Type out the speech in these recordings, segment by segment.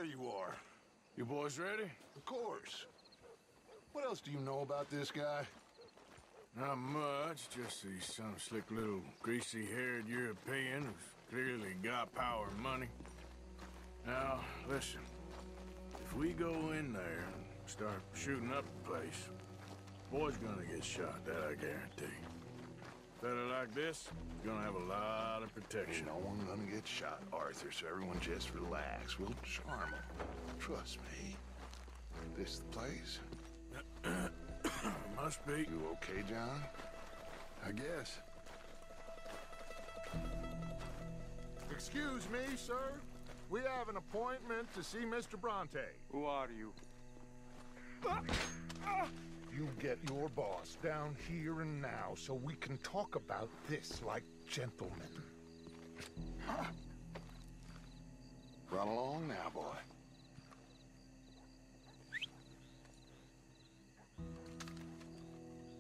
there you are. You boys ready? Of course. What else do you know about this guy? Not much, just he's some slick little greasy-haired European who's clearly got power and money. Now, listen. If we go in there and start shooting up the place, boy's gonna get shot, that I guarantee. Fella like this is gonna have a lot of protection. Ain't no one gonna get shot, Arthur, so everyone just relax. We'll charm them. Trust me. This the place? Must be. You okay, John? I guess. Excuse me, sir. We have an appointment to see Mr. Bronte. Who are you? You get your boss down here and now so we can talk about this like gentlemen. Run along now, boy.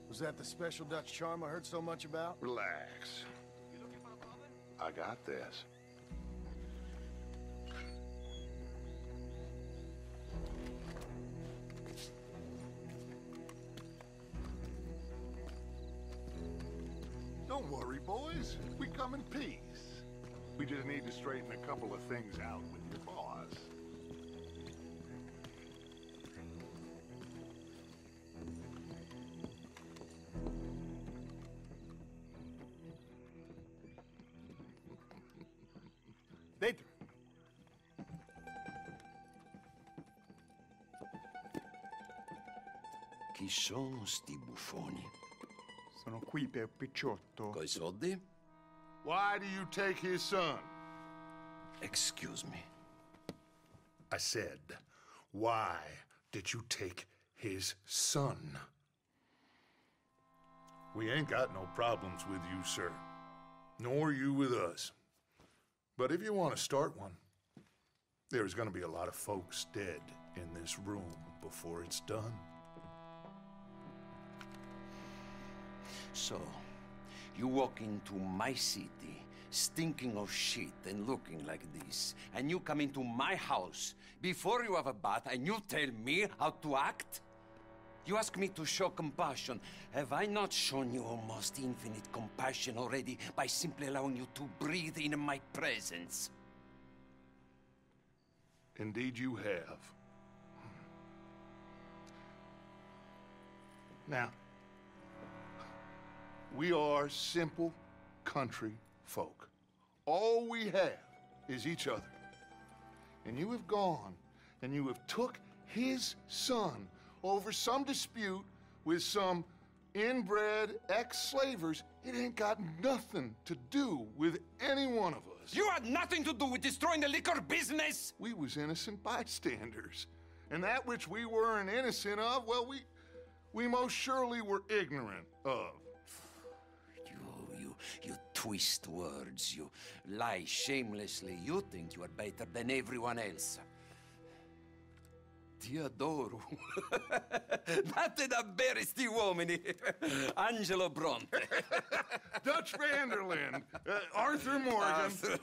Was that the special Dutch charm I heard so much about? Relax. I got this. Don't worry, boys. We come in peace. We just need to straighten a couple of things out with your boss. Dentro. Chi sono sti buffoni? Sono qui per Picciotto. Coi soldi? Why do you take his son? Excuse me. I said, why did you take his son? We ain't got no problems with you, sir. Nor you with us. But if you want to start one, there's gonna be a lot of folks dead in this room before it's done. So, you walk into my city, stinking of shit and looking like this, and you come into my house before you have a bath and you tell me how to act? You ask me to show compassion. Have I not shown you almost infinite compassion already by simply allowing you to breathe in my presence? Indeed you have. Now, we are simple country folk. All we have is each other. And you have gone and you have took his son over some dispute with some inbred ex-slavers. It ain't got nothing to do with any one of us. You had nothing to do with destroying the liquor business! We was innocent bystanders. And that which we weren't innocent of, well, we most surely were ignorant of. You twist words, you lie shamelessly. You think you are better than everyone else. Ti adoro. Date davvero sti uomini. Angelo Bronte. Dutch Vanderlyn. Arthur Morgan. Arthur,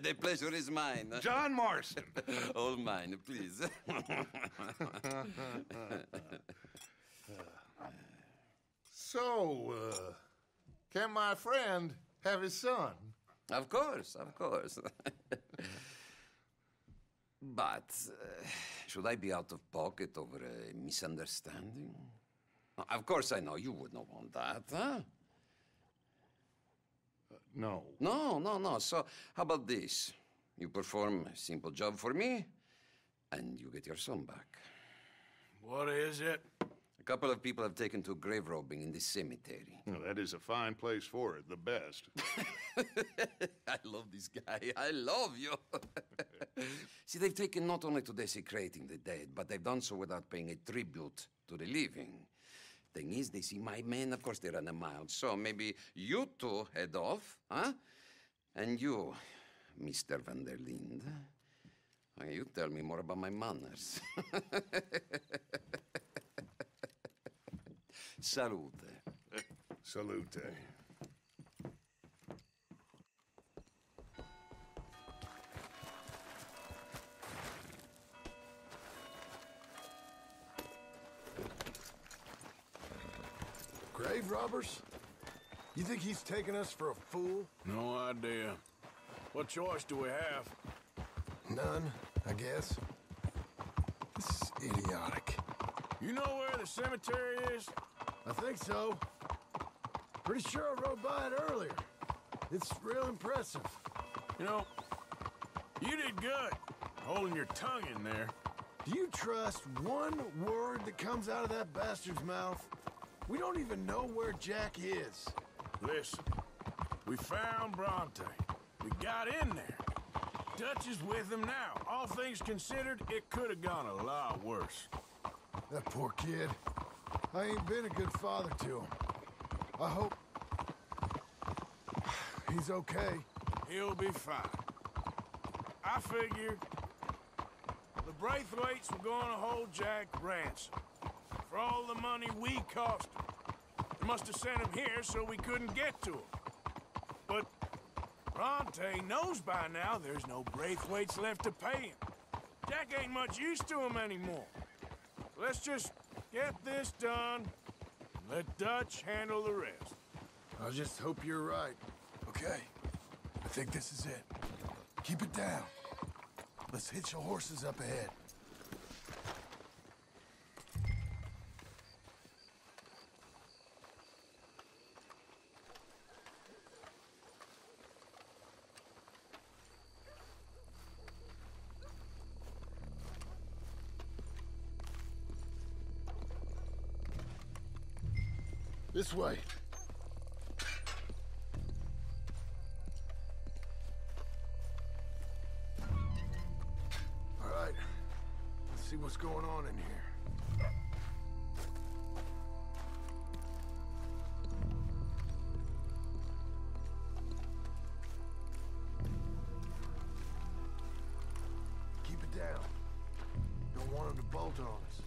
the pleasure is mine. John Marston. All mine, please. So, can my friend have his son? Of course, of course. But should I be out of pocket over a misunderstanding? Of course I know you would not want that, huh? No. No. So how about this? You perform a simple job for me, and you get your son back. What is it? A couple of people have taken to grave robbing in this cemetery. Well, that is a fine place for it, the best. I love this guy. I love you. See, they've taken not only to desecrating the dead, but they've done so without paying a tribute to the living. Thing is, they see my men, of course they run a mile. So maybe you two head off, huh? And you, Mr. Van der Linde, you tell me more about my manners. Salute. Salute. robbers? You think he's taking us for a fool? No idea. What choice do we have? None, I guess. This is idiotic. You know where the cemetery is? I think so. Pretty sure I rode by it earlier. It's real impressive. You know, you did good, holding your tongue in there. Do you trust one word that comes out of that bastard's mouth? We don't even know where Jack is. Listen, we found Bronte. We got in there. Dutch is with him now. All things considered, it could have gone a lot worse. That poor kid. I ain't been a good father to him. I hope he's okay. He'll be fine. I figured the Braithwaites were going to hold Jack ransom for all the money we cost him. They must have sent him here so we couldn't get to him. But Bronte knows by now there's no Braithwaites left to pay him. Jack ain't much use to him anymore. Let's just get this done and let Dutch handle the rest. I just hope you're right. Okay, I think this is it. Keep it down. Let's hitch the horses up ahead. This way. All right. Let's see what's going on in here. Keep it down. Don't want him to bolt on us.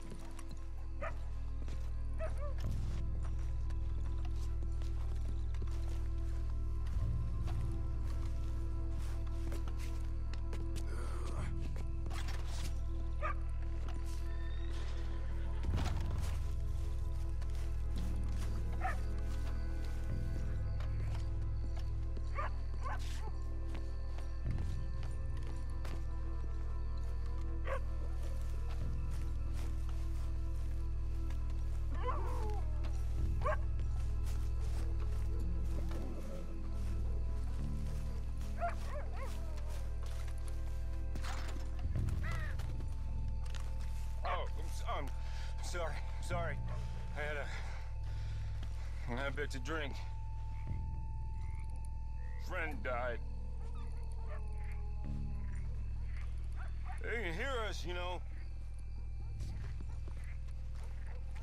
Sorry. I had a bit to drink. Friend died. They can hear us, you know.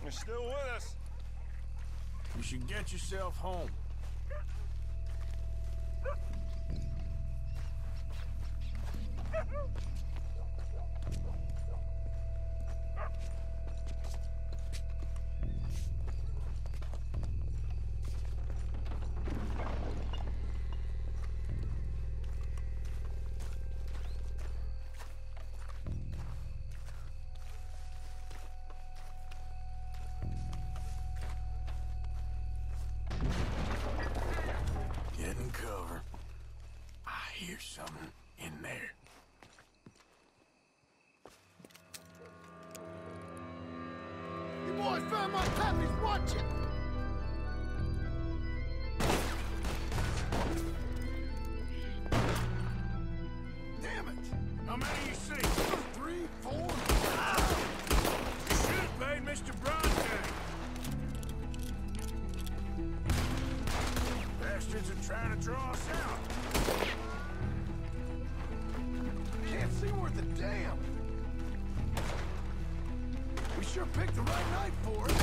They're still with us. You should get yourself home. Get in cover. I hear something in there. You boys found my puppies, watch it! Damn it! How many you see? 3, 4... You should have paid Mr. Bronte. Bastards are trying to draw us out. Can't see worth a damn. We sure picked the right night for it.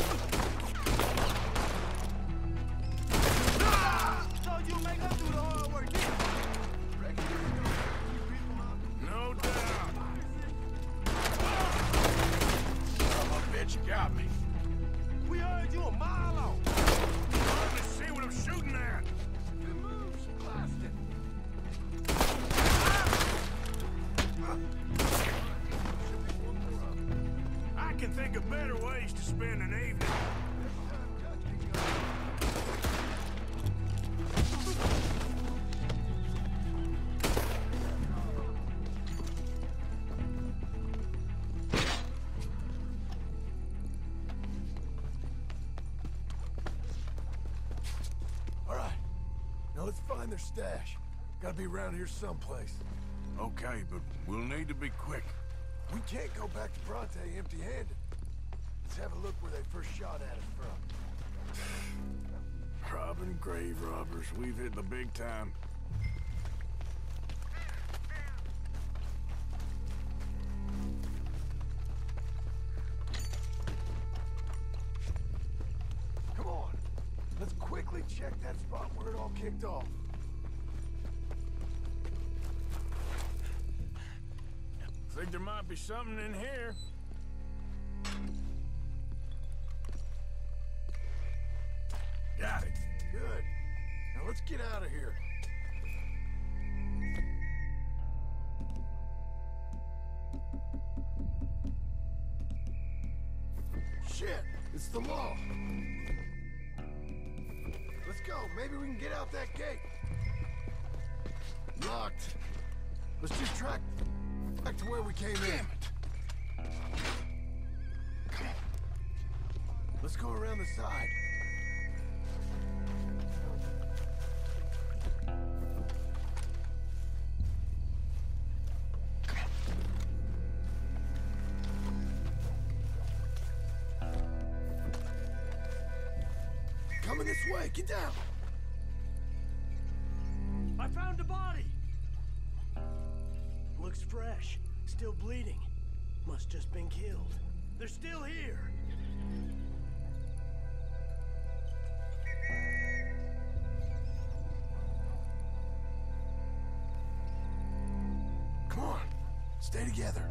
So you make us do the hard work, yeah? Reckon you can keep people out? No doubt. Son of a bitch, you got me. We heard you a mile off. Let's see what I'm shooting at. Good moves, blasted. I can think of better ways to spend an evening. find their stash. Gotta be around here someplace. Okay, but we'll need to be quick. We can't go back to Bronte empty-handed. Let's have a look where they first shot at us from. Robbing grave robbers. We've hit the big time. Come on. Let's quickly check that spot where it all kicked off. Think there might be something in here. Got it. Good. Now let's get out of here. Shit! It's the law. Let's go. Maybe we can get out that gate. Locked. Let's just track back to where we came in. Come on. Let's go around the side. Coming this way. Get down. I found a body. Looks fresh. Still bleeding. Must just been killed. They're still here. Come on. Stay together.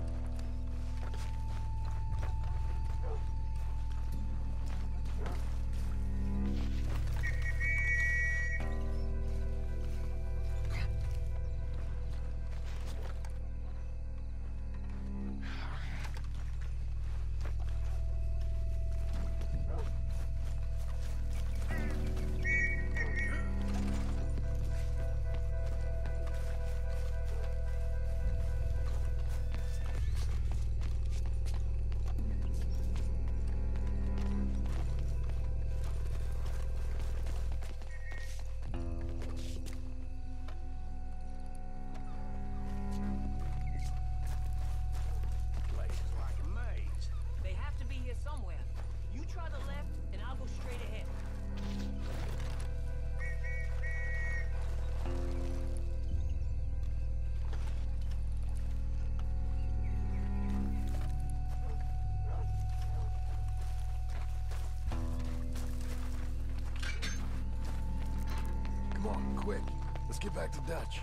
Come on, quick. Let's get back to Dutch.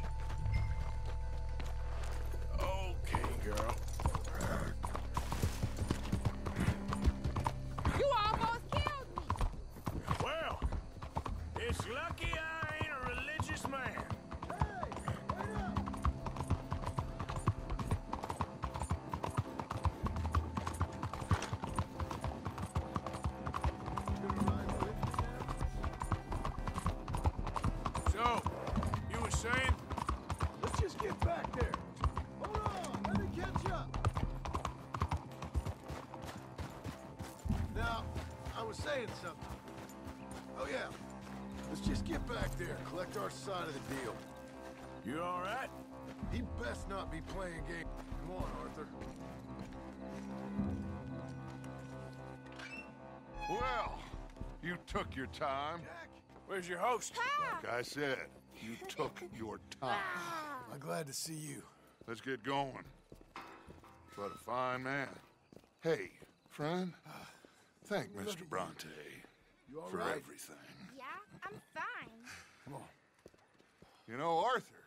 Okay, girl. You almost killed me! Well, it's lucky I ain't a religious man. So, you were saying? Let's just get back there. Hold on, let me catch up. Now, I was saying something. Oh yeah, let's just get back there, collect our side of the deal. You all right? He best not be playing games. Come on, Arthur. Well, you took your time. Jack, Where's your host? Like I said, you took your time. I'm glad to see you. Let's get going. What a fine man. Hey, friend, thank Mr. Bronte You all for right? everything. Yeah, I'm fine. Come on. You know, Arthur,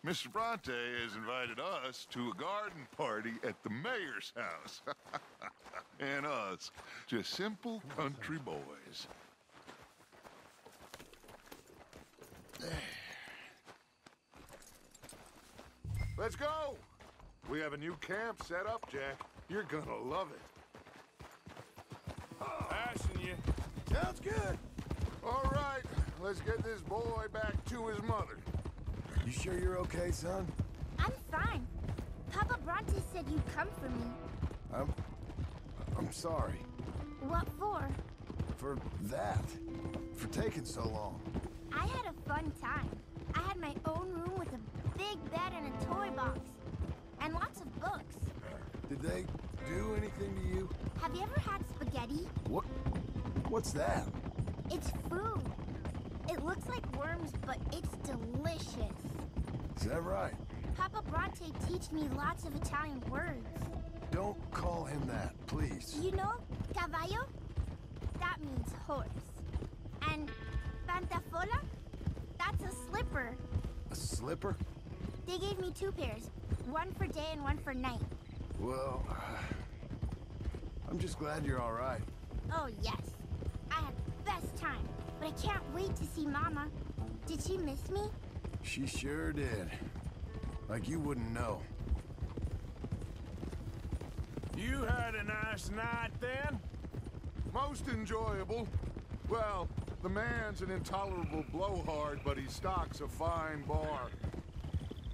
Mr. Bronte has invited us to a garden party at the mayor's house. And us, just simple country boys. Let's go! We have a new camp set up, Jack. You're gonna love it. Passing you. Sounds good. All right, let's get this boy back to his mother. You sure you're okay, son? I'm fine. Papa Bronte said you'd come for me. I'm sorry. What for? For that. For taking so long. I had a fun time. I had my own room with a big bed and a toy box. And lots of books. Did they do anything to you? Have you ever had spaghetti? What? What's that? It's food. It looks like worms, but it's delicious. Is that right? Papa Bronte teach me lots of Italian words. Don't call him that, please. You know, caballo? That means horse. And pantafola? That's a slipper. A slipper? They gave me 2 pairs. One for day and one for night. Well, I'm just glad you're all right. Oh, yes. I had the best time. But I can't wait to see Mama. Did she miss me? She sure did. Like you wouldn't know. You had a nice night then? Most enjoyable. Well, the man's an intolerable blowhard, but he stocks a fine bar.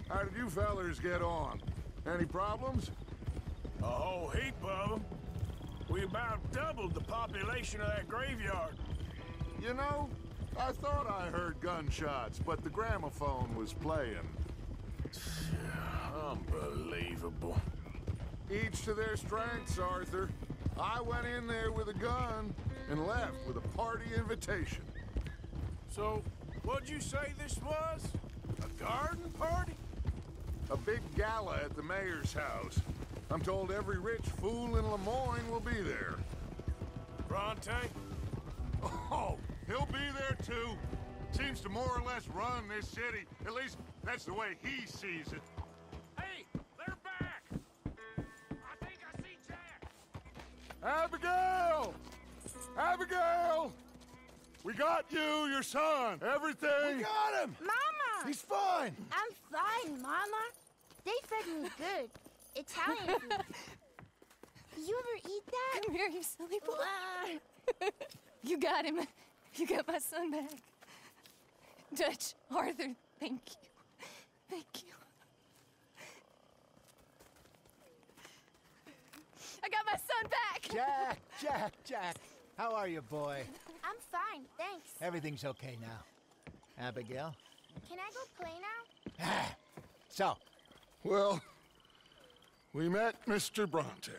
How did you fellers get on? Any problems? A whole heap of them. We about doubled the population of that graveyard. You know, I thought I heard gunshots, but the gramophone was playing. Unbelievable. Each to their strengths, Arthur. I went in there with a gun and left with a party invitation. So, what'd you say this was? A garden party? A big gala at the mayor's house. I'm told every rich fool in Lemoyne will be there. Bronte? Oh, he'll be there too. Seems to more or less run this city. At least, that's the way he sees it. Hey, they're back! I think I see Jack! Abigail! Abigail! We got you, your son, everything! We got him! Mama! He's fine! I'm fine, Mama. They fed me good. Italian food. Did you ever eat that? Come here, you silly boy. You got him. You got my son back. Dutch, Arthur, thank you. Thank you. I got my son back! Jack. How are you, boy? I'm fine, thanks. Everything's okay now. Abigail? Can I go play now? So, Well, we met Mr. Bronte.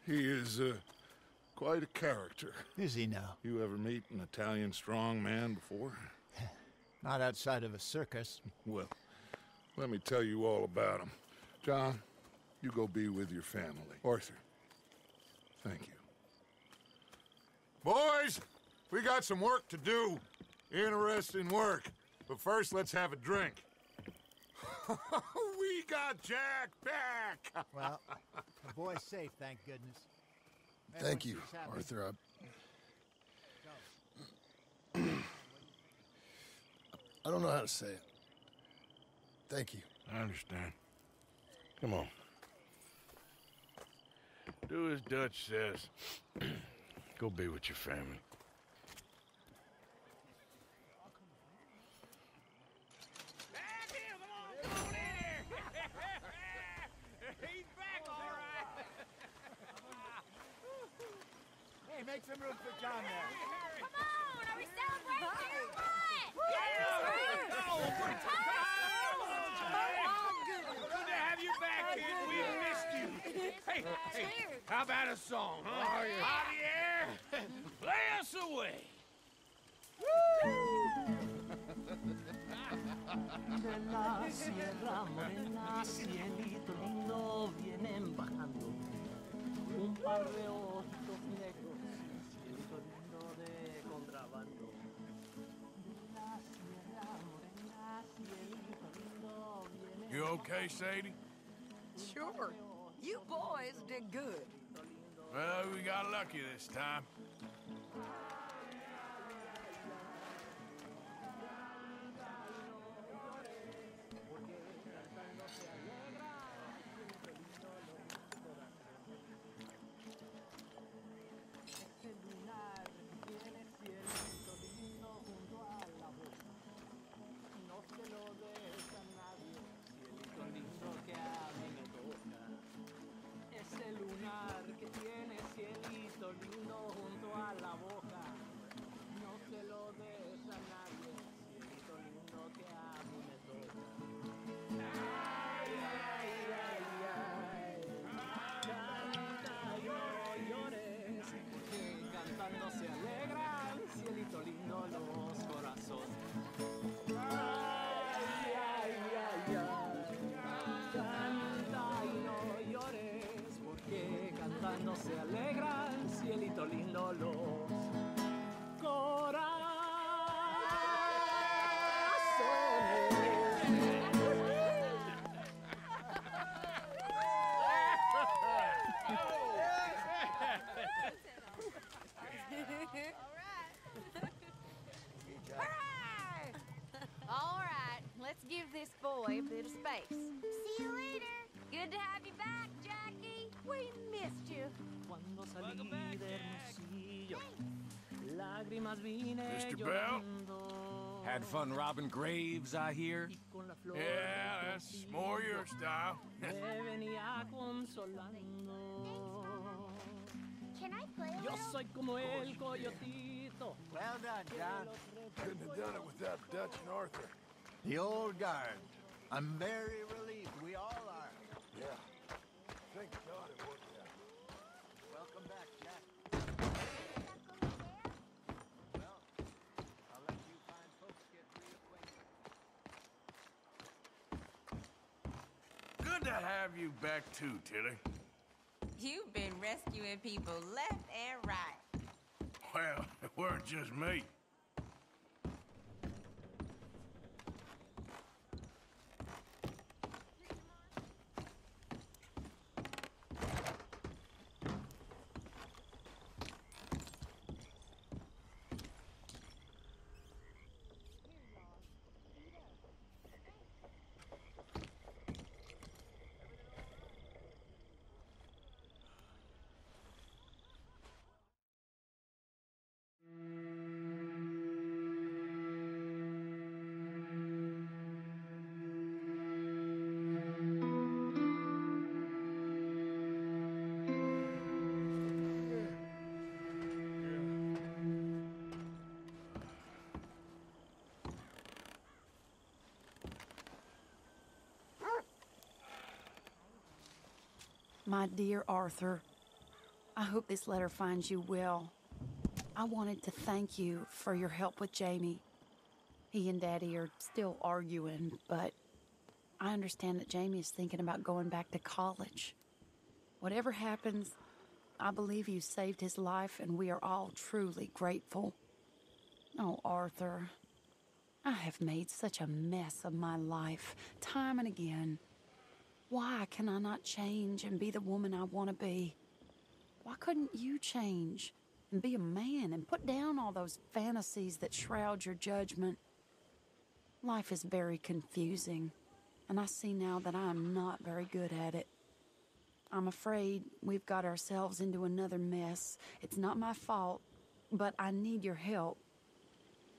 He is quite a character. is he now? You ever meet an Italian strong man before? Not outside of a circus. Well, let me tell you all about him. John, you go be with your family. Arthur, thank you. Boys, we got some work to do. Interesting work. But first, let's have a drink. We got Jack back! Well, the boy's safe, thank goodness. Thank you, Everyone's happy. Arthur. I don't know how to say it. Thank you. I understand. Come on. Do as Dutch says. Go be with your family. Hey, make some room for John there. Come on, are we celebrating or what? Good to have you back, kid. We missed you. Hey, how about a song, huh? Javier, play us away. De la sierra morena, cielito lindo, vienen bajando un par de ojitos negros, cielito lindo de contrabando. De la sierra morena, cielito lindo, vienen. You okay, Sadie? Sure. You boys did good. Well, we got lucky this time. Ese lunar que tiene cielito lindo junto se alegra el cielito lindo los All right, let's give this boy a bit of space. See you later. Good to have you back, Jackie. We missed you. Cuando salí de Hermosillo, lágrimas vine Mr. Bell? llorando. Had fun robbing graves, I hear. Yeah, that's more your style. Me venía consolando. Can I play a Yo little? soy como el coyotito. Well done, John. Couldn't have done it without Dutch and Arthur. The old guard. I'm very relieved. We all are. Yeah. Thank God it worked out. Welcome back, Jack. Well, I'll let you fine folks get reacquainted. Good to have you back too, Tilly. You've been rescuing people left and right. Well, it weren't just me. My dear Arthur, I hope this letter finds you well. I wanted to thank you for your help with Jamie. He and Daddy are still arguing, but I understand that Jamie is thinking about going back to college. Whatever happens, I believe you saved his life, and we are all truly grateful. Oh, Arthur, I have made such a mess of my life, time and again. Why can I not change and be the woman I want to be? Why couldn't you change and be a man and put down all those fantasies that shroud your judgment? Life is very confusing, and I see now that I am not very good at it. I'm afraid we've got ourselves into another mess. It's not my fault, but I need your help.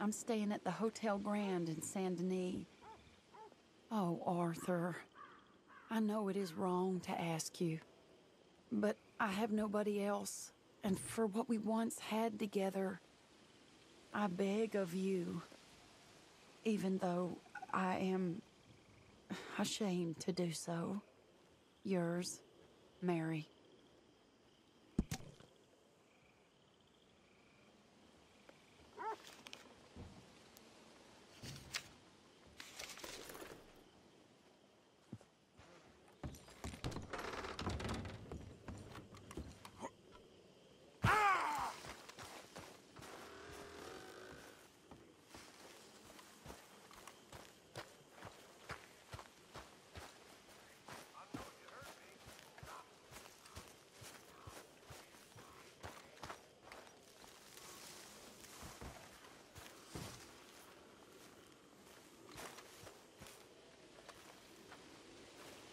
I'm staying at the Hotel Grand in Saint Denis. Oh, Arthur, I know it is wrong to ask you, but I have nobody else, and for what we once had together, I beg of you, even though I am ashamed to do so. Yours, Mary.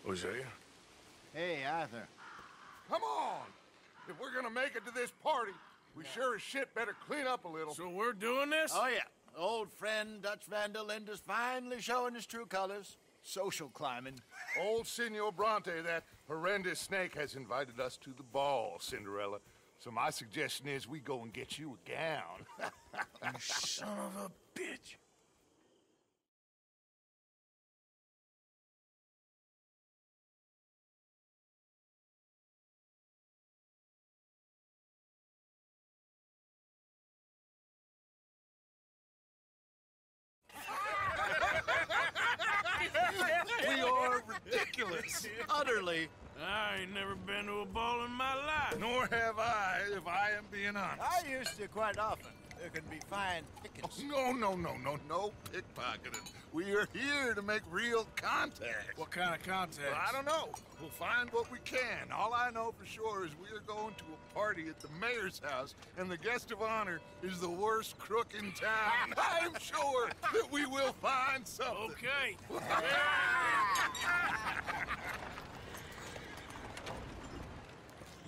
Hosea? Hey, Arthur. Come on! If we're gonna make it to this party, we sure as shit better clean up a little. So we're doing this? Oh, yeah. Old friend Dutch Van der Linde's finally showing his true colors. Social climbing. Old Senor Bronte, that horrendous snake, has invited us to the ball, Cinderella. So my suggestion is we go and get you a gown. You son of a bitch. We are ridiculous. ridiculous. Utterly. I ain't never been to a ball in my life. Nor have I, if I am being honest. I used to quite often. There can be fine pickings. No pickpocketing. We are here to make real contact. What kind of contact? Well, I don't know. We'll find what we can. All I know for sure is we are going to a party at the mayor's house, and the guest of honor is the worst crook in town. I'm sure that we will find something. Okay.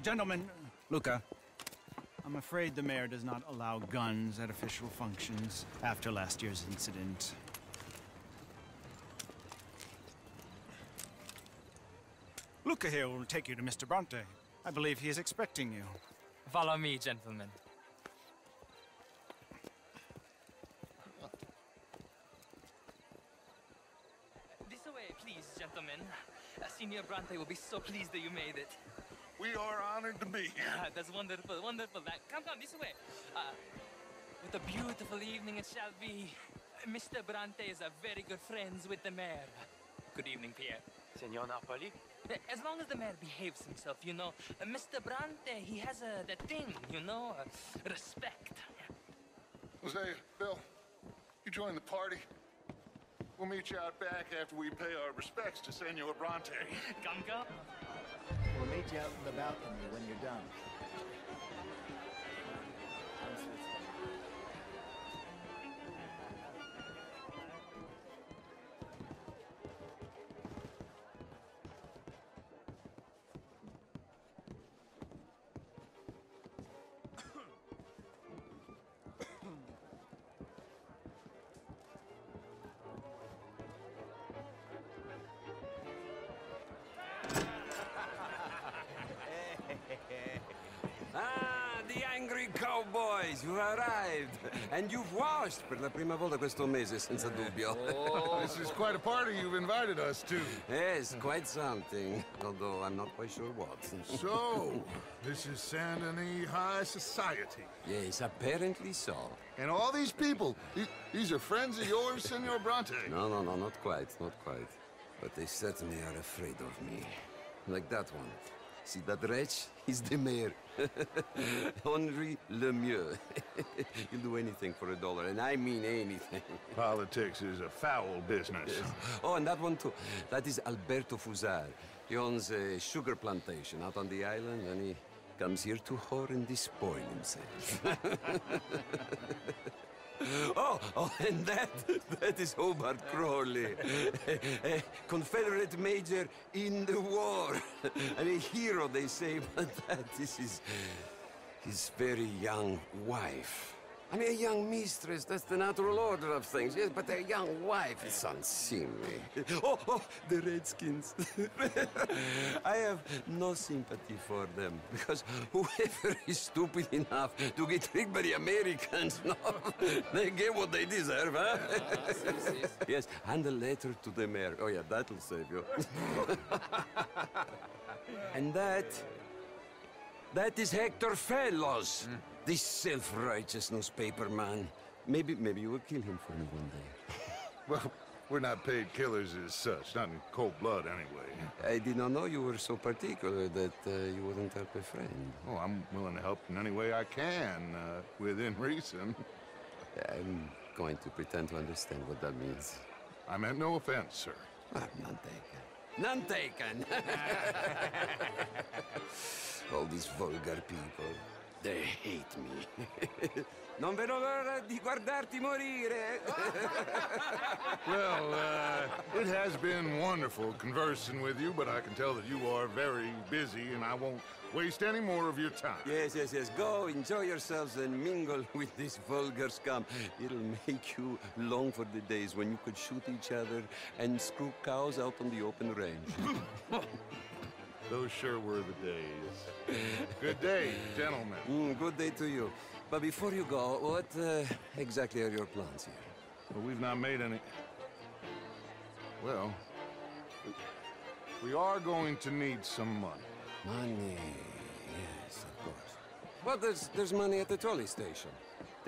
Gentlemen, Luca, I'm afraid the mayor does not allow guns at official functions after last year's incident. Luca here will take you to Mr. Bronte. I believe he is expecting you. Follow me, gentlemen. This way, please, gentlemen. Senior Bronte will be so pleased that you made it. We are honored to be here. That's wonderful, wonderful. Come, this way. What a beautiful evening it shall be. Mr. Bronte is a very good friends with the mayor. Good evening, Pierre. Senor Napoli? As long as the mayor behaves himself, you know. Mr. Bronte, he has that thing, you know, respect. Hosea, Bill, you join the party. We'll meet you out back after we pay our respects to Senor Bronte. Come. We'll meet you out in the balcony when you're done. The angry cowboys, you arrived. And you've washed per la prima volta questo mese, senza dubbio. Oh, this is quite a party you've invited us to. Yes, quite something. Although I'm not quite sure what. So, this is Saint Denis High Society. Yes, apparently so. And all these people, these are friends of yours, Senor Bronte? No, not quite. But they certainly are afraid of me. Like that one. See that wretch? He's the mayor. Henri Lemieux. He'll do anything for $1, and I mean anything. Politics is a foul business. Yes. Oh, and that one too. That is Alberto Fusar. He owns a sugar plantation out on the island, and he comes here to whore and despoil himself. Oh, and that is Hobart Crawley, a Confederate major in the war, and a hero, they say, but that is his very young wife. I mean, a young mistress, that's the natural order of things, yes, but a young wife is unseemly. Oh, the Redskins. I have no sympathy for them, because whoever is stupid enough to get tricked by the Americans, no, they get what they deserve, huh? Yes, and a letter to the mayor. Oh, yeah, that'll save you. And that is Hector Fellows. This self-righteous newspaper man. Maybe you will kill him for me one day. Well, we're not paid killers as such, not in cold blood anyway. I did not know you were so particular that you wouldn't help a friend. Oh, I'm willing to help in any way I can, within reason. I'm going to pretend to understand what that means. I meant no offense, sir. None taken. None taken! All these vulgar people. They hate me. Non vedo l'ora di guardarti morire. Well, it has been wonderful conversing with you, but I can tell that you are very busy, and I won't waste any more of your time. Yes. Go, enjoy yourselves, and mingle with this vulgar scum. It'll make you long for the days when you could shoot each other and screw cows out on the open range. Those sure were the days. Good day, gentlemen. Good day to you. But before you go, what exactly are your plans here? Well, we've not made any... Well, we are going to need some money. Money, yes, of course. Well, there's money at the trolley station.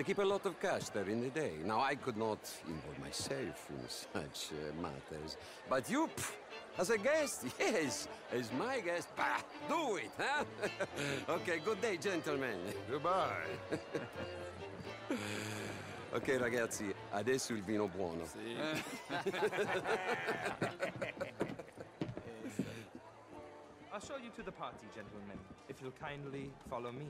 They keep a lot of cash there in the day. Now, I could not involve myself in such matters. But you, As a guest? Yes. As my guest? Bah, do it, huh? Okay, good day, gentlemen. Goodbye. Ok, ragazzi, adesso il vino buono. I'll show you to the party, gentlemen, if you'll kindly follow me.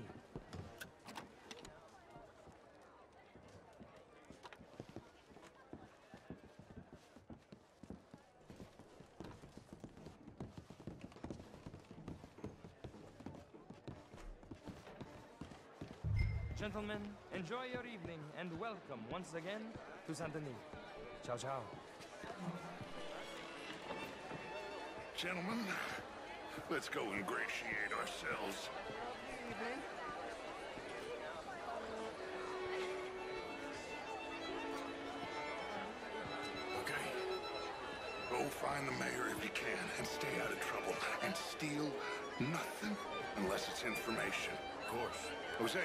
Gentlemen, enjoy your evening and welcome once again to Saint Denis. Ciao, ciao. Gentlemen, let's go ingratiate ourselves. Okay. Go find the mayor if you can and stay out of trouble. And steal nothing unless it's information. Of course. Hosea,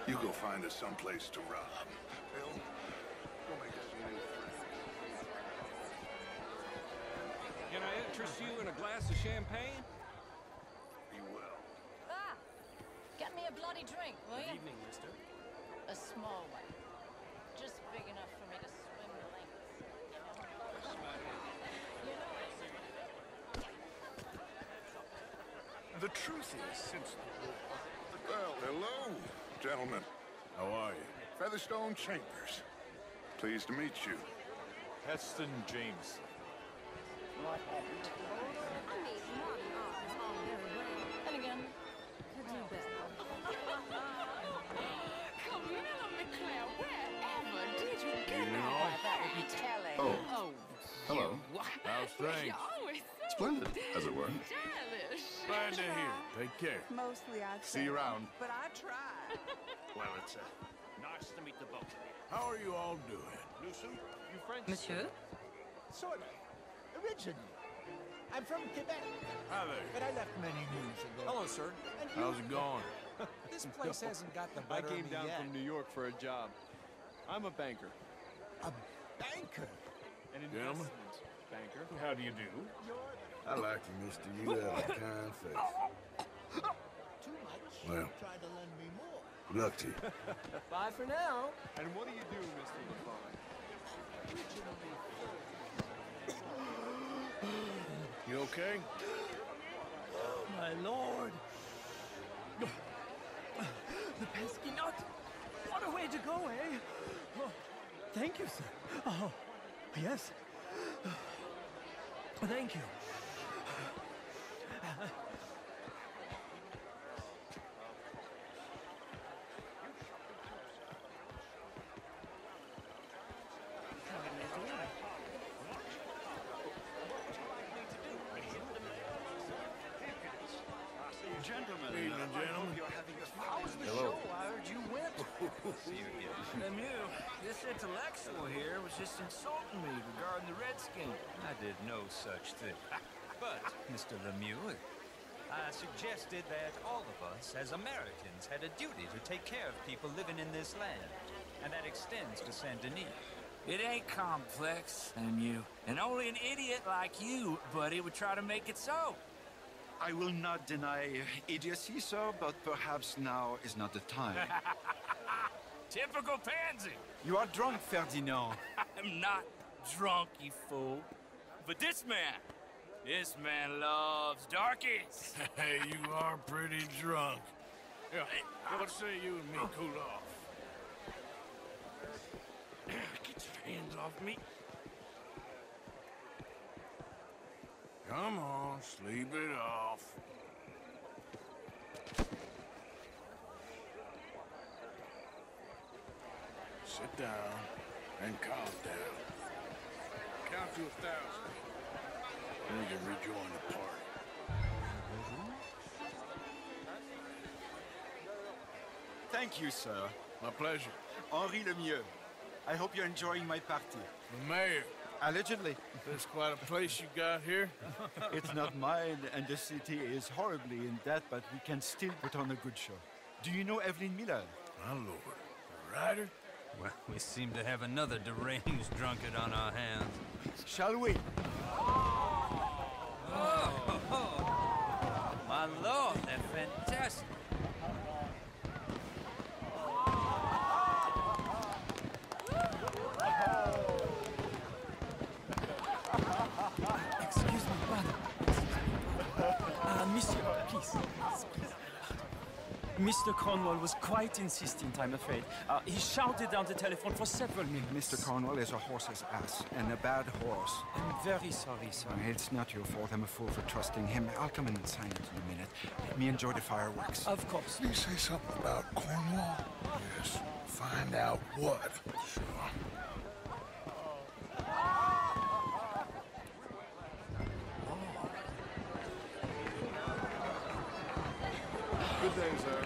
you go find us someplace to rob. Bill, go make us a new friend. Can I interest you in a glass of champagne? Be well. Ah! Get me a bloody drink, will you? Evening, mister. A small one. Just big enough for me to swim the length. The truth is, since... Well, hello, gentlemen. How are you? Featherstone Chambers. Pleased to meet you. Heston James. What happened? And again, could do better. Camilla McClare, wherever did you get You that? know? That would be telling. Oh. Hello. How's things? You're always so Splendid, as it were. stylish. Glad to hear. Take care. Mostly I'd See you around. But I tried. Well, it's Nice to meet the both of you. How are you all doing? Lucy, you French? Monsieur? Sort of. Originally. I'm from Quebec, Hi there. but I left many moons ago. Hello, sir. And you? How's it going? This place hasn't got the I better came of me down yet. from New York for a job. I'm a banker. A banker? An Gentlemen. investment banker. How do you do? I like you, mister. You have a kind face. Too much? Well. Try to lend me more. Good luck to you. Bye for now. And what do you do, Mr. LaFont? You okay? Oh, my lord. The pesky nut. What a way to go, eh? Oh, thank you, sir. Oh, yes. Thank you. Gentlemen. Evening, gentlemen. How was the Hello. show? I heard you went. Lemieux, this intellectual here was just insulting me regarding the Redskin. I did no such thing. But, Mr. Lemieux, I suggested that all of us, as Americans, had a duty to take care of people living in this land. And that extends to Saint Denis. It ain't complex, Lemieux. And only an idiot like you, buddy, would try to make it so. I will not deny idiocy, sir, but perhaps now is not the time. Typical pansy. You are drunk, Ferdinand. I'm not drunk, you fool. But this man loves darkies. Hey, you are pretty drunk. Yeah, what say you and me cool off? Get your hands off me. Come on, sleep it off. Sit down and calm down. Count to 1,000. Then we can rejoin the party. Thank you, sir. My pleasure. Henri Lemieux. I hope you're enjoying my party. The mayor. Allegedly. There's quite a place you got here. It's not mine, and the city is horribly in debt, but we can still put on a good show. Do you know Evelyn Miller? My lord. A writer? Well, we seem to have another deranged drunkard on our hands. Shall we? Oh, my lord, they're fantastic. Excuse me, brother. Monsieur, please. Mr. Cornwall was quite insistent, I'm afraid. He shouted down the telephone for several minutes. Mr. Cornwall is a horse's ass, and a bad horse. I'm very sorry, sir. It's not your fault. I'm a fool for trusting him. I'll come in and sign it in a minute. Let me enjoy the fireworks. Of course. Did you say something about Cornwall? Yes. Find out what. Sure. Good day, sir.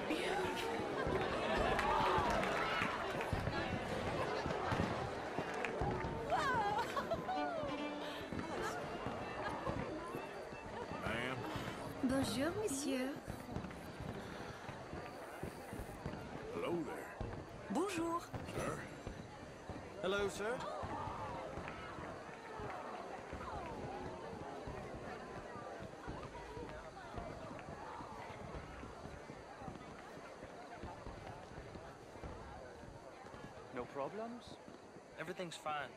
Ma'am? Bonjour, monsieur. Hello there. Bonjour. Sir? Hello, sir. No problems? Everything's fine.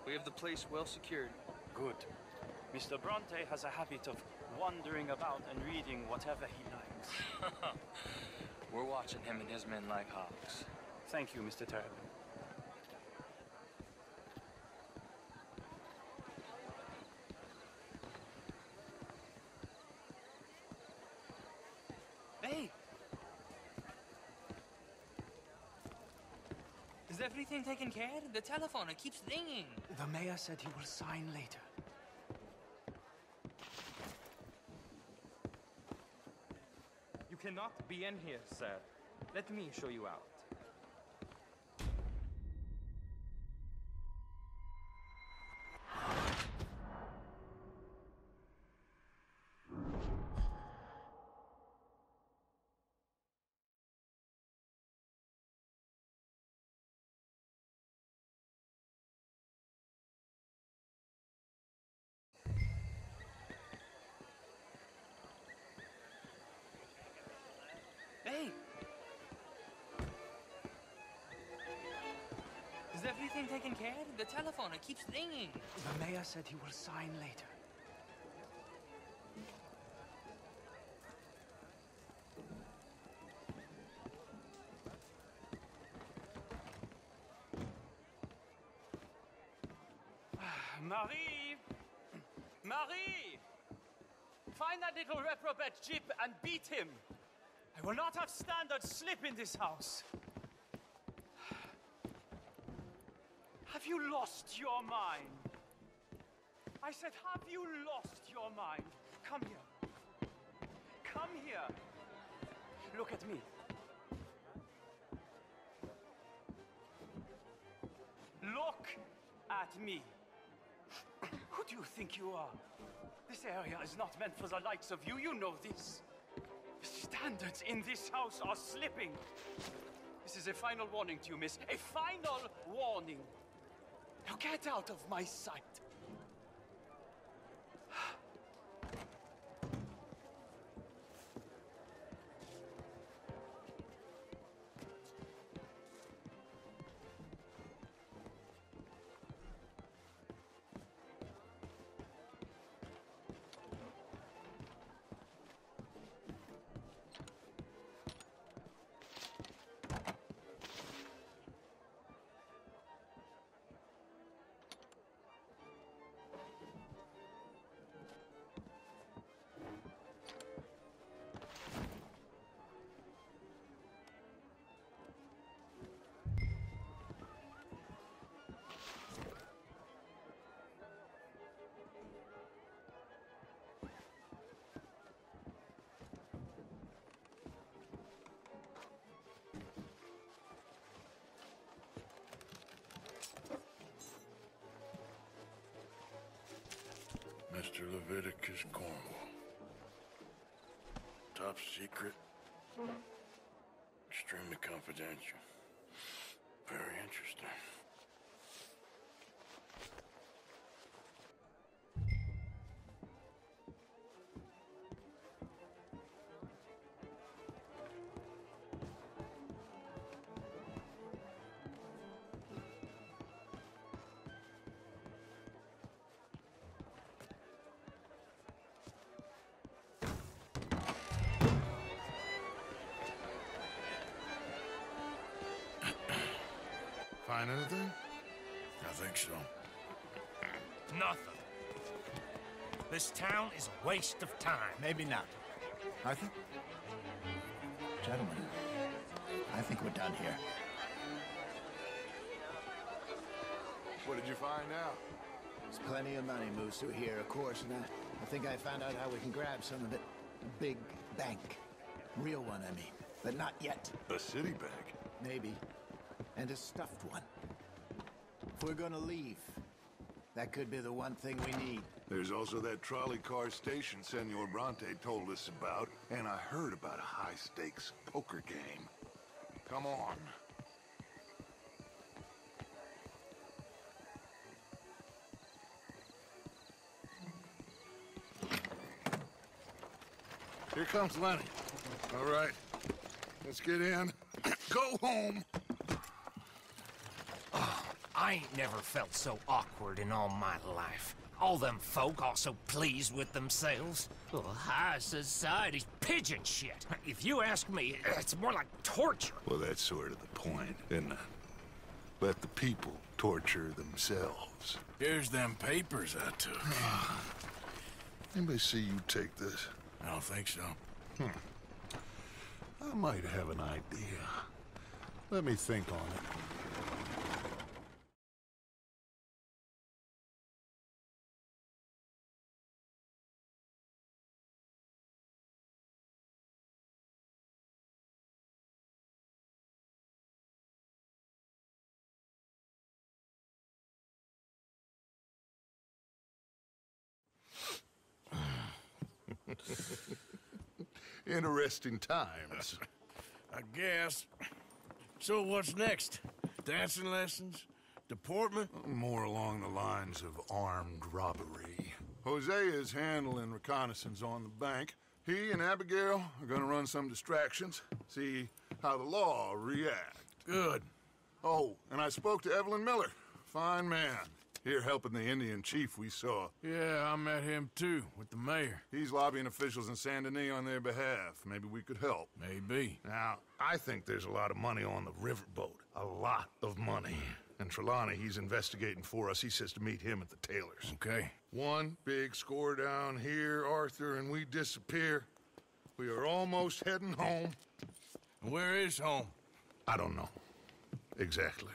We have the place well secured. Good. Mr. Bronte has a habit of wandering about and reading whatever he likes. We're watching him and his men like hawks. Thank you, Mr. Terrapin. Hey! Is everything taken care of? The telephone, it keeps ringing. The mayor said he will sign later. You cannot be in here, sir. Let me show you out. Hey! Is everything taken care of? The telephone, it keeps ringing. The mayor said he will sign later. Marie! Marie! Find that little reprobate Jip and beat him. I will not have standard slip in this house. Have you lost your mind? I said, have you lost your mind? Come here. Come here. Look at me. Look at me. Who do you think you are? This area is not meant for the likes of you. You know this. The standards in this house are slipping. This is a final warning to you, miss. A final warning. Now get out of my sight. Mr. Leviticus Cornwall. Top secret. Extremely confidential. Very interesting. find anything? I think so. Nothing. This town is a waste of time. Maybe not. Arthur? Gentlemen, I think we're done here. What did you find out? There's plenty of money moves through here, of course, and I think I found out how we can grab some of it. A big bank. Real one, I mean. But not yet. A city bank? Maybe. And a stuffed one. If we're gonna leave, that could be the one thing we need. There's also that trolley car station Senor Bronte told us about, and I heard about a high-stakes poker game. Come on. Here comes Lenny. All right, let's get in. Go home. I ain't never felt so awkward in all my life. All them folk all so pleased with themselves. Oh, high society's pigeon shit. If you ask me, it's more like torture. Well, that's sort of the point, isn't it? Let the people torture themselves. Here's them papers I took. Anybody see you take this? I don't think so. I might have an idea. Let me think on it. Interesting times. I guess. So what's next? Dancing lessons? Deportment? More along the lines of armed robbery. Hosea is handling reconnaissance on the bank. He and Abigail are gonna run some distractions, see how the law react. Good. Oh, and I spoke to Evelyn Miller. Fine man. Here helping the Indian chief we saw. Yeah, I met him too, with the mayor. He's lobbying officials in Saint Denis on their behalf. Maybe we could help. Maybe. Now, I think there's a lot of money on the riverboat. A lot of money. And Trelawney, he's investigating for us. He says to meet him at the Taylors. Okay. One big score down here, Arthur, and we disappear. We are almost heading home. Where is home? I don't know. Exactly.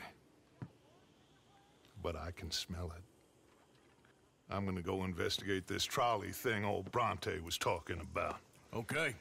But I can smell it. I'm gonna go investigate this trolley thing old Bronte was talking about. Okay.